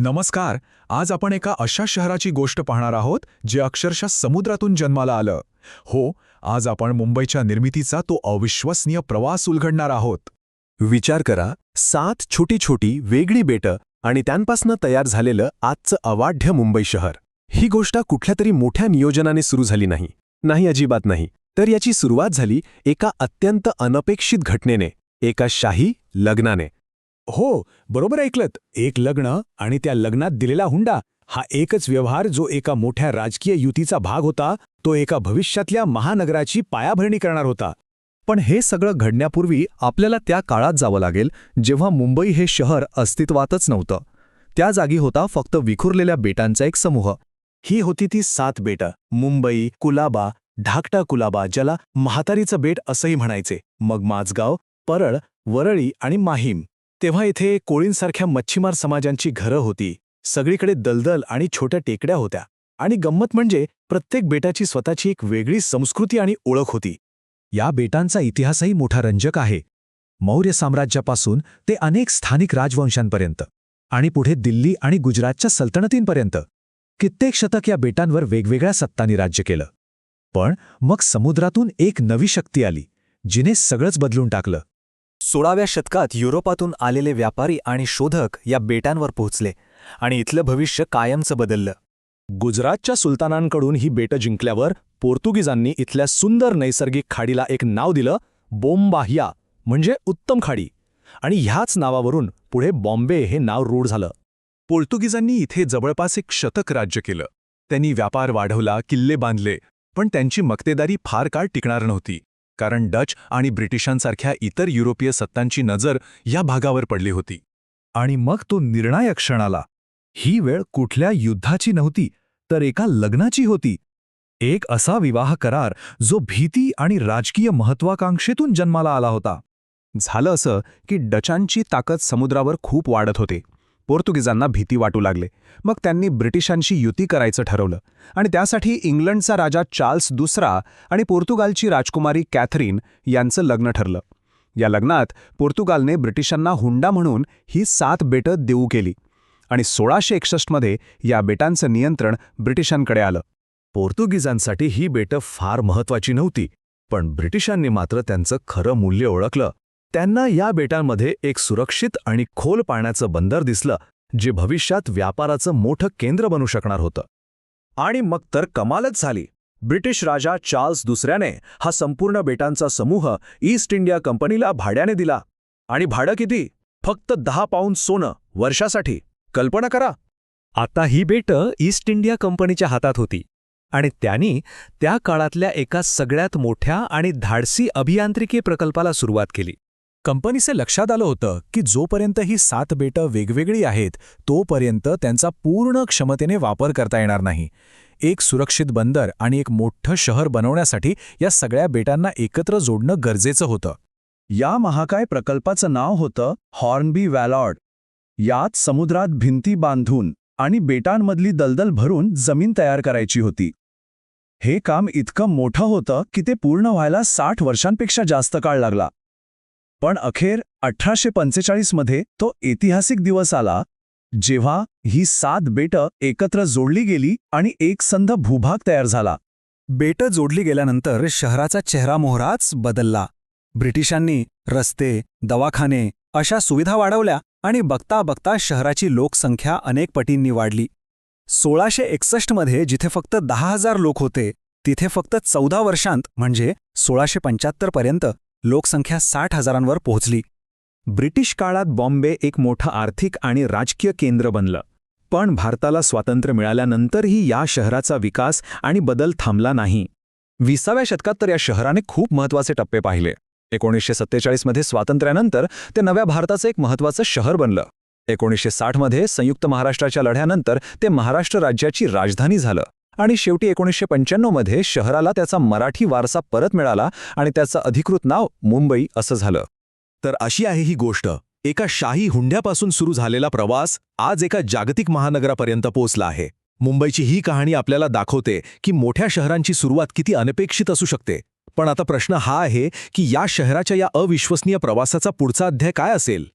नमस्कार. आज आपण एका अशा शहराची गोष्ट पाहणार आहोत जे अक्षरशः समुद्रातून जन्माला आलं. हो, आज आपण मुंबईच्या निर्मितीचा तो अविश्वसनीय प्रवास उलगडणार आहोत. विचार करा, 7 छोटी छोटी वेगळी बेटं आणि त्यांपासून तयार झालेलं आजचं अवाढ्य मुंबई शहर. ही गोष्ट कुठल्यातरी मोठ्या नियोजनाने सुरू झाली नाही, अजिबात नाही. तर याची सुरुवात झाली एका अत्यंत अनपेक्षित घटनेने, एका शाही लग्नाने. हो, बरोबर ऐकलत. एक लग्न आणि त्या लग्नात दिलेला हुंडा हा एकच व्यवहार जो एका मोठ्या राजकीय युतीचा भाग होता. तो एका भविष्यातल्या महानगराची पायाभरणी करणार होता. पण हे सगळं घडण्यापूर्वी आपल्याला त्या काळात जावं लागेल जेव्हा मुंबई हे शहर अस्तित्वातच नव्हतं. त्या जागी होता फक्त विखुरलेल्या बेटांचा एक समूह. ही होती ती 7 बेटं: मुंबई, कुलाबा, धाकटा कुलाबा, ज्याला म्हातारीचं बेट असंही म्हणायचे, मग माझगाव, परळ, वरळी आणि माहीम. तेव्हा इथे कोळींसारख्या मच्छीमार समाजांची घरं होती. सगळीकडे दलदल आणि छोट्या टेकड्या होत्या. आणि गंमत म्हणजे प्रत्येक बेटाची स्वतःची एक वेगळी संस्कृती आणि ओळख होती. या बेटांचा इतिहासही मोठा रंजक आहे. मौर्य साम्राज्यापासून ते अनेक स्थानिक राजवंशांपर्यंत आणि पुढे दिल्ली आणि गुजरातच्या सल्तनतींपर्यंत कित्येक शतक या बेटांवर वेगवेगळ्या सत्तांनी राज्य केलं. पण मग समुद्रातून एक नवी शक्ती आली, जिने सगळंच बदलून टाकलं. 16व्या शतकात युरोपातून आलेले व्यापारी आणि शोधक या बेटांवर पोहोचले आणि इथलं भविष्य कायमचं बदललं. गुजरातच्या सुलतानांकडून ही बेटं जिंकल्यावर पोर्तुगीजांनी इथल्या सुंदर नैसर्गिक खाडीला एक नाव दिलं, बोम्बाहिया, म्हणजे उत्तम खाडी. आणि ह्याच नावावरून पुढे बॉम्बे हे नाव रूढ झालं. पोर्तुगीजांनी इथे जवळपास एक शतक राज्य केलं. त्यांनी व्यापार वाढवला, किल्ले बांधले, पण त्यांची मक्तेदारी फार काळ टिकणार नव्हती, कारण डच आणि ब्रिटिशांसारख्या इतर युरोपीय सत्तांची नजर या भागावर पडली होती. आणि मग तो निर्णायक क्षण आला. ही वेळ कुठल्या युद्धाची नव्हती, तर एका लग्नाची होती. एक असा विवाह करार जो भीती आणि राजकीय महत्वाकांक्षेतून जन्माला आला होता. झालं असं की डचांची ताकद समुद्रावर खूप वाढत होते. पोर्तुगीजांना भीती वाटू लागले. मग त्यांनी ब्रिटिशांशी युती करायचं ठरवलं आणि त्यासाठी इंग्लंडचा राजा चार्ल्स दुसरा आणि पोर्तुगालची राजकुमारी कॅथरीन यांचं लग्न ठरलं. या लग्नात पोर्तुगालने ब्रिटिशांना हुंडा म्हणून ही 7 बेटं देऊ केली आणि 1661 मध्ये या बेटांचं नियंत्रण ब्रिटिशांकडे आलं. पोर्तुगीजांसाठी ही बेटं फार महत्वाची नव्हती, पण ब्रिटिशांनी मात्र त्यांचं खरं मूल्य ओळखलं. त्यांना या बेटांमध्ये एक सुरक्षित आणि खोल पाण्याचं बंदर दिसलं, जे भविष्यात व्यापाराचं मोठं केंद्र बनू शकणार होतं. आणि मग तर कमालच झाली. ब्रिटिश राजा चार्ल्स दुसऱ्याने हा संपूर्ण बेटांचा समूह ईस्ट इंडिया कंपनीला भाड्याने दिला. आणि भाडं किती? फक्त 10 पाऊंड सोनं वर्षासाठी. कल्पना करा. आता ही बेटं ईस्ट इंडिया कंपनीच्या हातात होती आणि त्यांनी त्या काळातल्या एका सगळ्यात मोठ्या आणि धाडसी अभियांत्रिकी प्रकल्पाला सुरुवात केली. कंपनीचे लक्षात आलं होतं की जोपर्यंत ही 7 बेटं वेगवेगळी आहेत, तोपर्यंत त्यांचा पूर्ण क्षमतेने वापर करता येणार नाही. एक सुरक्षित बंदर आणि एक मोठं शहर बनवण्यासाठी या सगळ्या बेटांना एकत्र जोडणं गरजेचं होतं. या महाकाय प्रकल्पाचं नाव होतं हॉर्नबी व्हॅलॉड. यात समुद्रात भिंती बांधून आणि बेटांमधली दलदल भरून जमीन तयार करायची होती. हे काम इतकं मोठं होतं की ते पूर्ण व्हायला 60 वर्षांपेक्षा जास्त काळ लागला. पण अखेर 1845 मध्ये तो ऐतिहासिक दिवस आला, जेव्हा ही 7 बेटं एकत्र जोडली गेली आणि एक संध भूभाग तयार झाला. बेटं जोडली गेल्यानंतर शहराचा चेहरामोहराच बदलला. ब्रिटिशांनी रस्ते, दवाखाने अशा सुविधा वाढवल्या आणि बघता बघता शहराची लोकसंख्या अनेक पटींनी वाढली. 1661 मध्ये जिथे फक्त 10,000 लोक होते, तिथे फक्त 14 वर्षांत म्हणजे 1675 पर्यंत लोकसंख्या 60,000वर पोहोचली. ब्रिटिश काळात बॉम्बे एक मोठं आर्थिक आणि राजकीय केंद्र बनलं. पण भारताला स्वातंत्र्य मिळाल्यानंतरही या शहराचा विकास आणि बदल थांबला नाही. 20व्या शतकात तर या शहराने खूप महत्त्वाचे टप्पे पाहिले. 1947 मध्ये स्वातंत्र्यानंतर ते नव्या भारताचं एक महत्त्वाचं शहर बनलं. 1960 मध्ये संयुक्त महाराष्ट्राच्या लढ्यानंतर ते महाराष्ट्र राज्याची राजधानी झालं. आणि शेवटी 1995 मध्ये शहराला त्याचा मराठी वारसा परत मिळाला आणि त्याचं अधिकृत नाव मुंबई असं झालं. तर अशी आहे ही गोष्ट. एका शाही हुंड्यापासून सुरू झालेला प्रवास आज एका जागतिक महानगरापर्यंत पोहोचला आहे. मुंबईची ही कहाणी आपल्याला दाखवते की मोठ्या शहरांची सुरुवात किती अनपेक्षित असू शकते. पण आता प्रश्न हा आहे की या शहराच्या या अविश्वसनीय प्रवासाचा पुढचा अध्याय काय असेल.